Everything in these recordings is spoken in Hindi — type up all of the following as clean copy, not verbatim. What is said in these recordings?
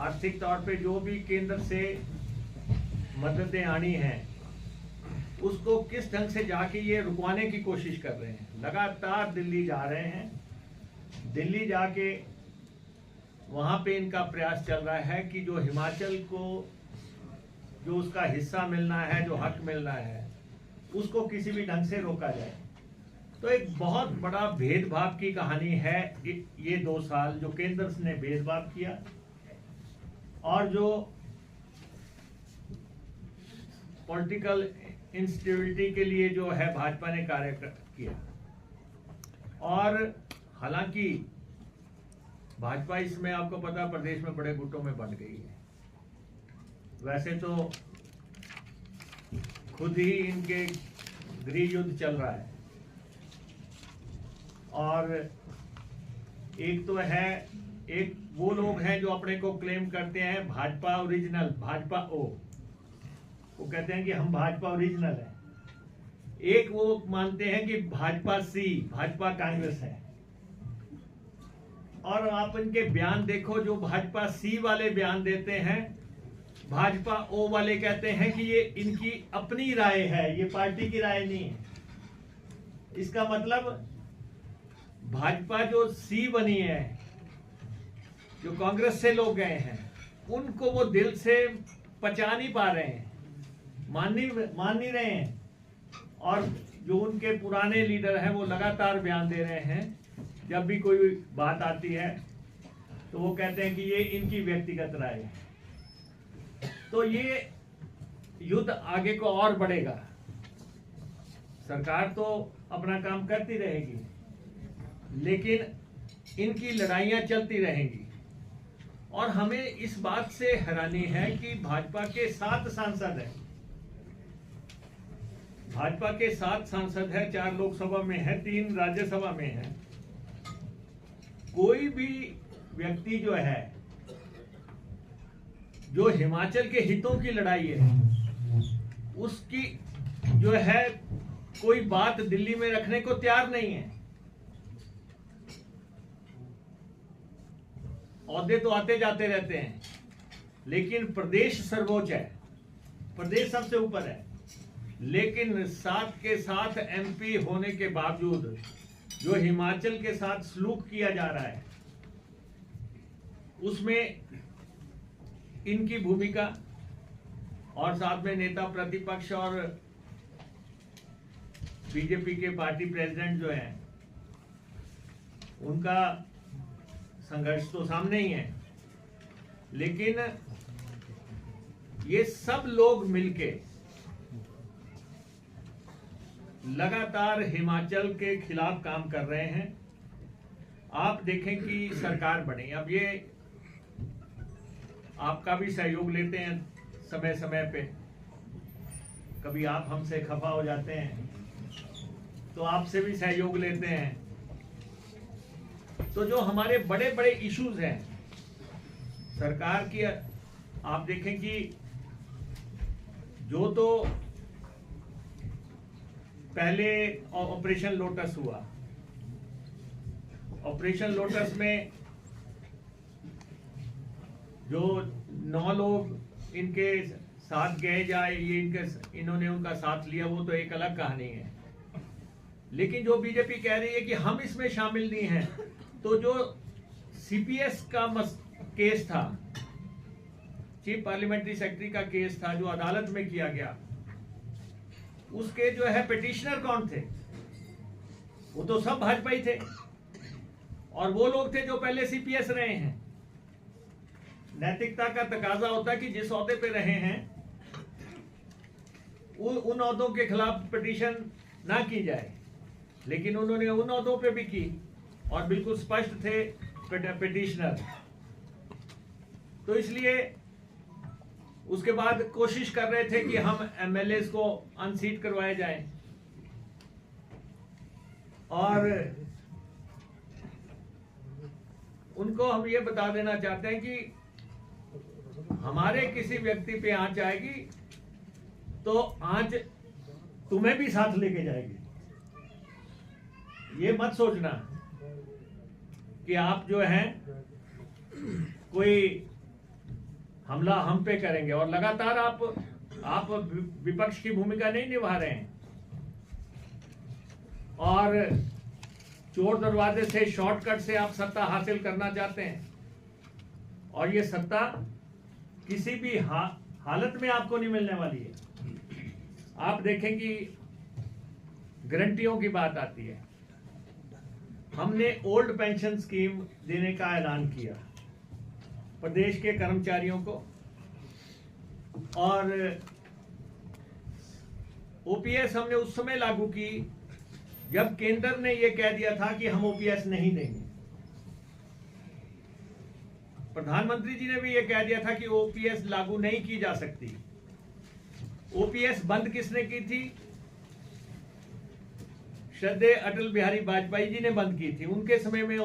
आर्थिक तौर पे जो भी केंद्र से मददें आनी हैं उसको किस ढंग से जाके ये रुकवाने की कोशिश कर रहे हैं। लगातार दिल्ली जा रहे हैं, दिल्ली जाके वहाँ पे इनका प्रयास चल रहा है कि जो हिमाचल को जो उसका हिस्सा मिलना है, जो हक मिलना है, उसको किसी भी ढंग से रोका जाए। तो एक बहुत बड़ा भेदभाव की कहानी है ये 2 साल जो केंद्र ने भेदभाव किया और जो पॉलिटिकल इंस्टेबिलिटी के लिए जो है भाजपा ने कार्य किया। और हालांकि भाजपा इसमें आपको पता प्रदेश में बड़े गुटों में बंट गई है। वैसे तो खुद ही इनके गृह युद्ध चल रहा है और एक तो है, एक वो लोग हैं जो अपने को क्लेम करते हैं भाजपा ओरिजिनल, भाजपा वो कहते हैं कि हम भाजपा ओरिजिनल है। एक वो मानते हैं कि भाजपा सी, भाजपा कांग्रेस है। और आप इनके बयान देखो, जो भाजपा सी वाले बयान देते हैं, भाजपा ओ वाले कहते हैं कि ये इनकी अपनी राय है, ये पार्टी की राय नहीं है। इसका मतलब भाजपा जो सी बनी है, जो कांग्रेस से लोग गए हैं, उनको वो दिल से पचा नहीं पा रहे हैं, मान नहीं रहे हैं। और जो उनके पुराने लीडर हैं वो लगातार बयान दे रहे हैं, जब भी कोई बात आती है तो वो कहते हैं कि ये इनकी व्यक्तिगत राय है। तो ये युद्ध आगे को और बढ़ेगा। सरकार तो अपना काम करती रहेगी, लेकिन इनकी लड़ाइयां चलती रहेंगी। और हमें इस बात से हैरानी है कि भाजपा के 7 सांसद हैं, भाजपा के 7 सांसद हैं, 4 लोकसभा में है, 3 राज्यसभा में है। कोई भी व्यक्ति जो है, जो हिमाचल के हितों की लड़ाई है, उसकी जो है कोई बात दिल्ली में रखने को तैयार नहीं है। औहदे तो आते जाते रहते हैं, लेकिन प्रदेश सर्वोच्च है, प्रदेश सबसे ऊपर है। लेकिन साथ के साथ एमपी होने के बावजूद जो हिमाचल के साथ सलूक किया जा रहा है, उसमें इनकी भूमिका, और साथ में नेता प्रतिपक्ष और बीजेपी के पार्टी प्रेसिडेंट जो हैं, उनका संघर्ष तो सामने ही है। लेकिन ये सब लोग मिलके लगातार हिमाचल के खिलाफ काम कर रहे हैं। आप देखें कि सरकार बनी, अब ये आपका भी सहयोग लेते हैं समय समय पे, कभी आप हमसे खफा हो जाते हैं तो आपसे भी सहयोग लेते हैं। तो जो हमारे बड़े बड़े इश्यूज हैं सरकार की, आप देखें कि जो तो पहले ऑपरेशन लोटस हुआ, ऑपरेशन लोटस में जो 9 लोग इनके साथ गए जाए, ये इन्होंने उनका साथ लिया, वो तो एक अलग कहानी है। लेकिन जो बीजेपी कह रही है कि हम इसमें शामिल नहीं हैं, तो जो सीपीएस का केस था, चीफ पार्लियामेंट्री सेक्रेटरी का केस था, जो अदालत में किया गया, उसके जो है पिटिशनर कौन थे? वो तो सब भाजपा ही थे, और वो लोग थे जो पहले सीपीएस रहे हैं। नैतिकता का तकाजा होता है कि जिस ओहदे पे रहे हैं उन ओहदों के खिलाफ पिटीशन ना की जाए, लेकिन उन्होंने उन ओहदों पे भी की और बिल्कुल स्पष्ट थे पिटिशनर। तो इसलिए उसके बाद कोशिश कर रहे थे कि हम एमएलए को अनसीट करवाए जाए, और उनको हम ये बता देना चाहते हैं कि हमारे किसी व्यक्ति पे आंच आएगी तो आंच तुम्हें भी साथ लेके जाएगी। ये मत सोचना कि आप जो हैं कोई हमला हम पे करेंगे। और लगातार आप विपक्ष की भूमिका नहीं निभा रहे हैं और चोर दरवाजे से, शॉर्टकट से आप सत्ता हासिल करना चाहते हैं। और ये सत्ता किसी भी हालत में आपको नहीं मिलने वाली है। आप देखें कि गारंटियों की बात आती है, हमने ओल्ड पेंशन स्कीम देने का ऐलान किया प्रदेश के कर्मचारियों को, और ओपीएस हमने उस समय लागू की जब केंद्र ने यह कह दिया था कि हम ओपीएस नहीं देंगे। प्रधानमंत्री जी ने भी यह कह दिया था कि ओपीएस लागू नहीं की जा सकती। ओपीएस बंद किसने की थी? श्रद्धेय अटल बिहारी वाजपेयी जी ने बंद की थी। उनके समय में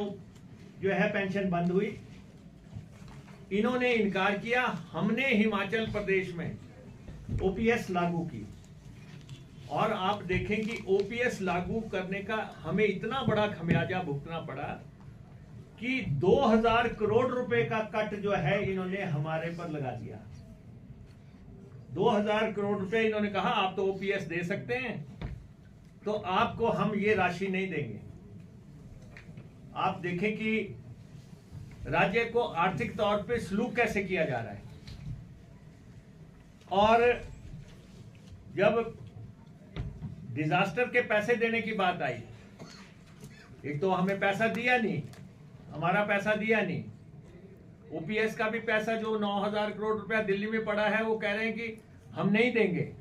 जो है पेंशन बंद हुई। इन्होंने इनकार किया, हमने हिमाचल प्रदेश में ओपीएस लागू की। और आप देखें कि ओपीएस लागू करने का हमें इतना बड़ा खमियाजा भुगतना पड़ा कि 2000 करोड़ रुपए का कट जो है इन्होंने हमारे पर लगा दिया। 2000 करोड़ रुपए इन्होंने कहा आप तो ओपीएस दे सकते हैं, तो आपको हम ये राशि नहीं देंगे। आप देखें कि राज्य को आर्थिक तौर पे सलूक कैसे किया जा रहा है। और जब डिजास्टर के पैसे देने की बात आई, एक तो हमें पैसा दिया नहीं, हमारा पैसा दिया नहीं, ओपीएस का भी पैसा जो 9000 करोड़ रुपया दिल्ली में पड़ा है वो कह रहे हैं कि हम नहीं देंगे।